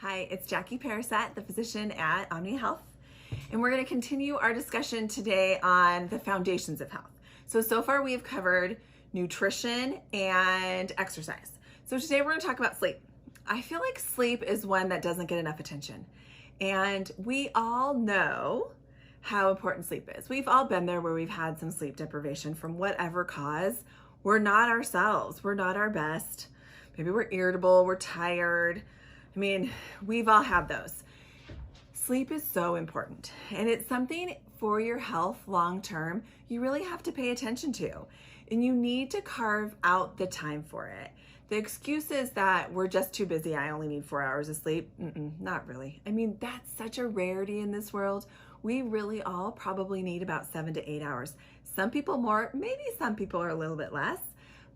Hi, it's Jackie Parasat, the physician at Omni Health, and we're going to continue our discussion today on the foundations of health. So far we've covered nutrition and exercise. So today we're going to talk about sleep. I feel like sleep is one that doesn't get enough attention, and we all know how important sleep is. We've all been there where we've had some sleep deprivation from whatever cause. We're not ourselves. We're not our best. Maybe we're irritable, we're tired. I mean, we've all had those. Sleep is so important, and it's something for your health long term you really have to pay attention to, and you need to carve out the time for it. The excuse is that we're just too busy, I only need 4 hours of sleep. Not really. I mean, that's such a rarity in this world. We really all probably need about 7 to 8 hours. Some people more, maybe some people are a little bit less,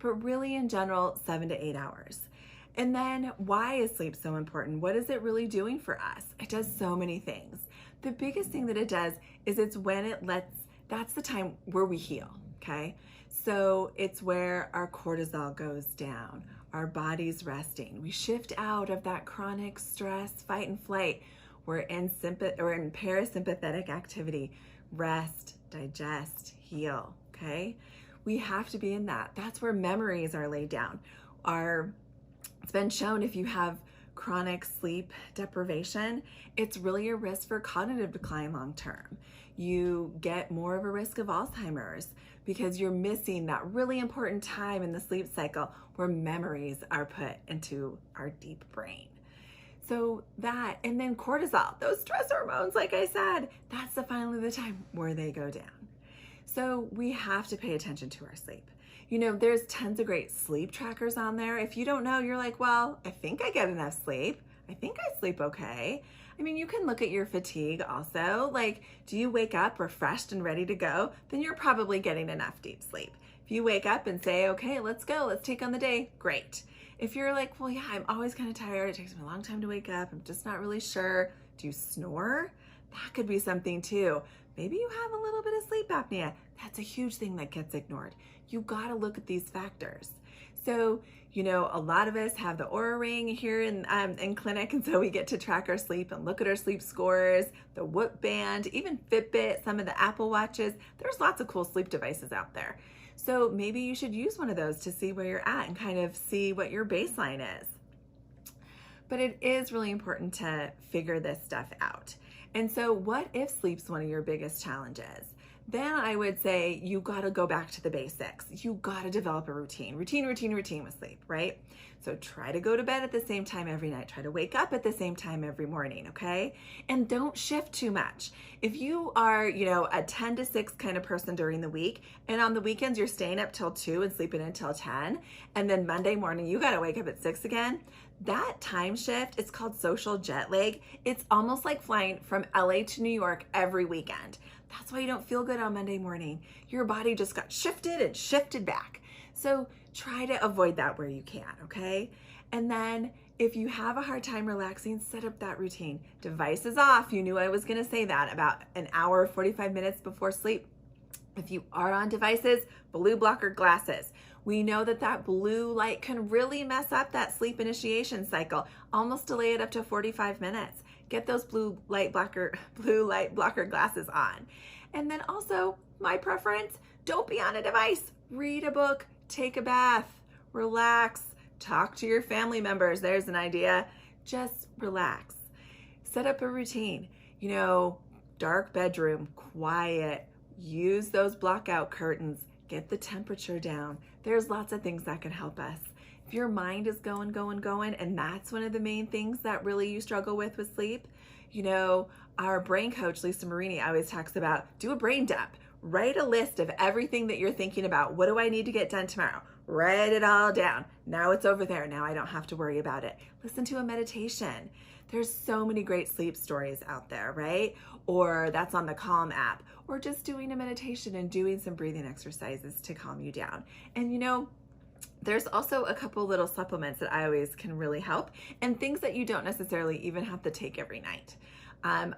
but really in general, 7 to 8 hours. And then why is sleep so important? What is it really doing for us? It does so many things. The biggest thing that it does is that's the time where we heal, okay? So it's where our cortisol goes down, our body's resting. We shift out of that chronic stress, fight and flight. We're in parasympathetic activity, rest, digest, heal, okay? We have to be in that. That's where memories are laid down. It's been shown if you have chronic sleep deprivation, it's really a risk for cognitive decline long term. You get more of a risk of Alzheimer's because you're missing that really important time in the sleep cycle where memories are put into our deep brain. So that, and then cortisol, those stress hormones, like I said, that's finally the time where they go down. So we have to pay attention to our sleep. You know, there's tons of great sleep trackers on there. If you don't know, you're like, well, I think I get enough sleep. I think I sleep okay. I mean, you can look at your fatigue also. Like, do you wake up refreshed and ready to go? Then you're probably getting enough deep sleep. If you wake up and say, okay, let's go, let's take on the day, great. If you're like, well, yeah, I'm always kind of tired. It takes me a long time to wake up. I'm just not really sure. Do you snore? That could be something too. Maybe you have a little bit of sleep apnea. That's a huge thing that gets ignored. You gotta look at these factors. So, you know, a lot of us have the Oura Ring here in clinic, and so we get to track our sleep and look at our sleep scores, the Whoop Band, even Fitbit, some of the Apple Watches. There's lots of cool sleep devices out there. So maybe you should use one of those to see where you're at and kind of see what your baseline is. But it is really important to figure this stuff out. And so what if sleep's one of your biggest challenges? Then I would say you gotta go back to the basics. You gotta develop a routine with sleep, right? So try to go to bed at the same time every night. Try to wake up at the same time every morning, okay? And don't shift too much. If you are, you know, a 10 to 6 kind of person during the week, and on the weekends you're staying up till 2 and sleeping until 10, and then Monday morning you gotta wake up at 6 again, that time shift, it's called social jet lag. It's almost like flying from LA to New York every weekend. That's why you don't feel good on Monday morning. Your body just got shifted and shifted back. So try to avoid that where you can, okay? And then if you have a hard time relaxing, set up that routine. Devices off. You knew I was gonna say that about an hour, 45 minutes before sleep. If you are on devices, blue blocker glasses. We know that blue light can really mess up that sleep initiation cycle, almost delay it up to 45 minutes. Get those blue light blocker glasses on. And then also, my preference, don't be on a device. Read a book, take a bath, relax, talk to your family members. There's an idea. Just relax. Set up a routine. You know, dark bedroom, quiet, use those blackout curtains, get the temperature down. There's lots of things that can help us. If your mind is going, and that's one of the main things that really you struggle with sleep, you know, our brain coach, Lisa Marini, always talks about do a brain dump. Write a list of everything that you're thinking about. What do I need to get done tomorrow? Write it all down. Now it's over there. Now I don't have to worry about it. Listen to a meditation. There's so many great sleep stories out there, right? Or that's on the Calm app, or just doing a meditation and doing some breathing exercises to calm you down. And you know, there's also a couple little supplements that I always can really help, and things that you don't necessarily even have to take every night.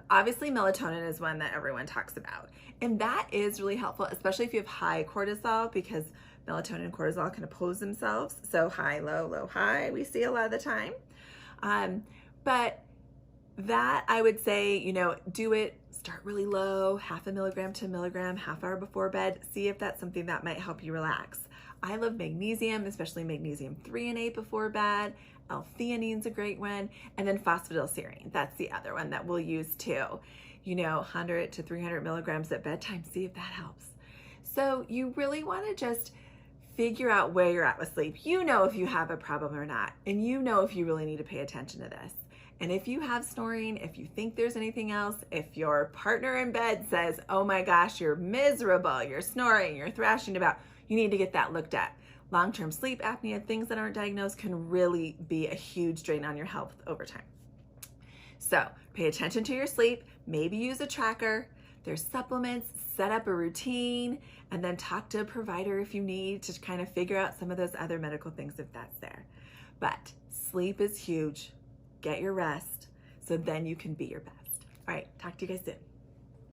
Obviously melatonin is one that everyone talks about, and that is really helpful, especially if you have high cortisol, because melatonin and cortisol can oppose themselves. So high, low, low, high, we see a lot of the time. But that I would say, do it, start really low, 0.5 milligram to a milligram, half hour before bed. See if that's something that might help you relax. I love magnesium, especially magnesium 3 and 8 before bed. L-theanine's a great one. And then phosphatidylserine, that's the other one that we'll use too. 100 to 300 milligrams at bedtime, see if that helps. So you really want to just figure out where you're at with sleep. You know if you have a problem or not, and you know if you really need to pay attention to this. And if you have snoring, if you think there's anything else, if your partner in bed says, oh my gosh, you're miserable, you're snoring, you're thrashing about, you need to get that looked at. Long-term sleep apnea, things that aren't diagnosed, can really be a huge drain on your health over time. So pay attention to your sleep, maybe use a tracker. There's supplements, set up a routine, and then talk to a provider if you need to kind of figure out some of those other medical things if that's there. But sleep is huge. Get your rest so then you can be your best. All right, talk to you guys soon.